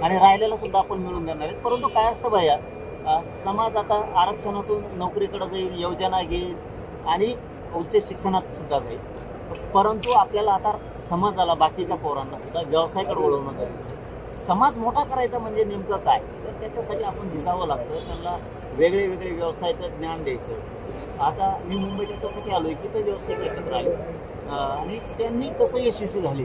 आणि राहिलेला सुद्धा आपण मिळून देणार आहे. परंतु काय असतं भैया, समाज आता आरक्षणातून नोकरीकडे जाईल, योजना घेईल आणि उच्च शिक्षणात सुद्धा जाईल. परंतु आपल्याला आता समाजाला, बाकीच्या पोरांना सुद्धा व्यवसायाकडे वळवणं गरजेचं आहे. समाज मोठा करायचा म्हणजे नेमकं काय, तर त्याच्यासाठी आपण झिजावं लागतं. त्यांना वेगळे वेगळे व्यवसायाचं ज्ञान द्यायचं. आता मी मुंबईत त्याच्यासाठी आलो आहे की ते व्यवसाय एकत्र आले आणि त्यांनी कसं यशस्वी झाले,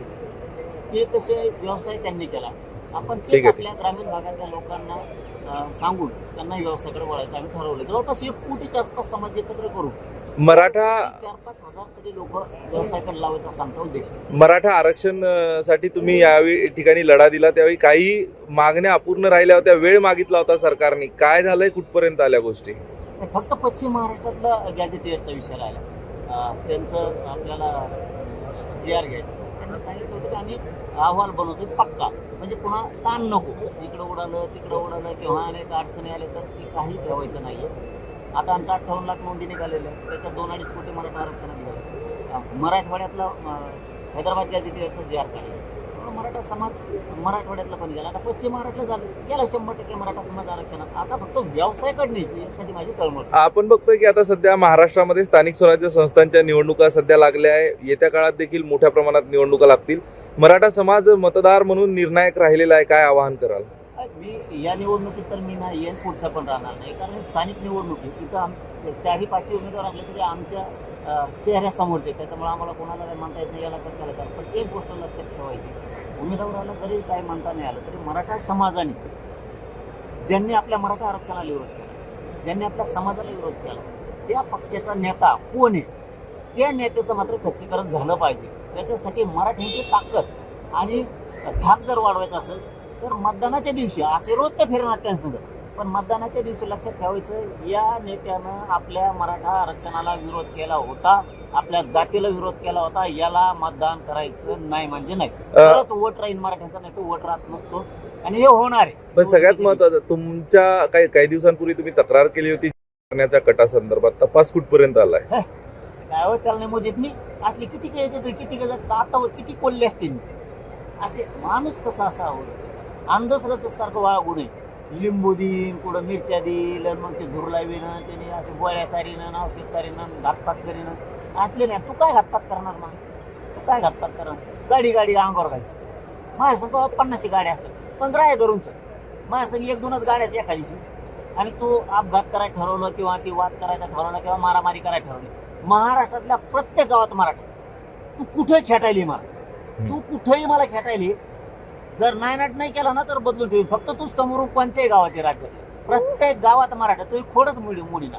ते कसे व्यवसाय त्यांनी केला, आपण ते आपल्या ग्रामीण भागातल्या लोकांना सांगून त्यांना व्यवसायाकडे वळायचं आम्ही ठरवलं. जवळपास 1 कोटीच्या आसपास समाज एकत्र करू मराठा 4-5 हजार तरी लोक व्यवसायाकडे लावायचा सांगता उद्देश. मराठा आरक्षण साठी तुम्ही यावेळी ठिकाणी लढा दिला, त्यावेळी काही मागण्या अपूर्ण राहिल्या होत्या, वेळ मागितला होता सरकारने. काय झालंय, कुठपर्यंत आल्या गोष्टी? फक्त पश्चिम महाराष्ट्रातला गॅझेटियरचा विषय राहिला. त्यांचं आपल्याला GR घ्यायचं. त्यांनी सांगितलं होतं की आम्ही अहवाल बनवतो पक्का, म्हणजे पुन्हा ताण नको, इकडं उडालं तिकडं उडालं किंवा अनेक अडचणी आले तर ती काही ठेवायचं नाही आहे. आता आमचा 58 लाख नोंदी निघालेल्या आहे, त्याच्यात 2-2.5 कोटी मराठा आरक्षण निघालं. मराठवाड्यातला हैदराबाद गॅझेटियरचा GR काढला, मराठा समाज मराठवाड्यातला पण गेला. आता पश्चिम महाराष्ट्रात झालं, गेला 100% मराठा समाज आरक्षणात. आता फक्त व्यवसाय काढण्याची यासाठी माझी तळमळ. आपण बघतोय की आता सध्या महाराष्ट्रामध्ये स्थानिक स्वराज्य संस्थांच्या निवडणुका सध्या लागल्या आहे. येत्या काळात देखील मोठ्या प्रमाणात निवडणुका लागतील. मराठा समाज मतदार म्हणून निर्णायक राहिलेला आहे, काय आवाहन कराल? मी या निवडणुकीत तर मी नाही येईन, पुढचा पण राहणार नाही. कारण स्थानिक निवडणुकीत तिथं 4-5 उमेदवार असले तरी आमच्या चेहऱ्यासमोरचे, त्याच्यामुळे आम्हाला कोणाला काय म्हणता येत नाही, याला तर त्याला. पण एक गोष्ट लक्षात ठेवायची, उमेदवाराला जरी काय म्हणता नाही आलं तरी मराठा समाजाने, ज्यांनी आपल्या मराठा आरक्षणाला विरोध केला, ज्यांनी आपल्या समाजाला विरोध केला, त्या पक्षाचा नेता कोण आहे, त्या नेत्याचं मात्र खच्चीकरण झालं पाहिजे. त्याच्यासाठी मराठ्यांची ताकद आणि धाक जर वाढवायचा असेल तर मतदानाच्या दिवशी, असे रोज ते फिरणार त्यांसंग, पण मतदानाच्या दिवशी लक्षात ठेवायचं, या नेत्यानं आपल्या मराठा आरक्षणाला विरोध केला होता, आपल्या जातीला विरोध केला होता, याला मतदान करायचं नाही म्हणजे नाही. परत वोट राहील मराठ्यांचा, नाही तो वोट राहत नसतो आणि हे होणार आहे. पण सगळ्यात महत्वाचं, तुमच्या काही दिवसांपूर्वी तुम्ही तक्रार केली होती करण्याच्या कटासंदर्भात, तपास कुठपर्यंत आलाय? काय हो, त्याला नाही मोजित मी असली किती काय येते, किती काय आता किती कोल्हे असतील. असे माणूस कसा असावं, अंधश्रद्धेसारखं वागू नये. लिंबू देईन, कुठं मिरच्या देईल, मग ते धूर लावीनं, त्याने असे गोळ्या चारीनं, औषध चारीनं, घातपात करीनं असले नाही. तू काय घातपात करणार मग? तू काय घातपात करणार? गाडी अंगावर घायची. माझ्या संग 50 गाड्या असतात, 15 आहे धरूनच. माझ्या संग 1-2च गाड्या आहेत एखादीशी, आणि तू अपघात करायला ठरवलं किंवा ती वाद करायचा ठरवलं किंवा मारामारी करायला ठरवली. महाराष्ट्रातल्या प्रत्येक गावात मराठा, तू कुठे खेटायली मला, तू कुठेही मला खेटायली. जर नायनाट नाही केला ना तर बदलून ठेवू. फक्त तू समोरून कोणत्याही गावात राज्यात प्रत्येक गावात मराठा, तो खोडच मोडीना.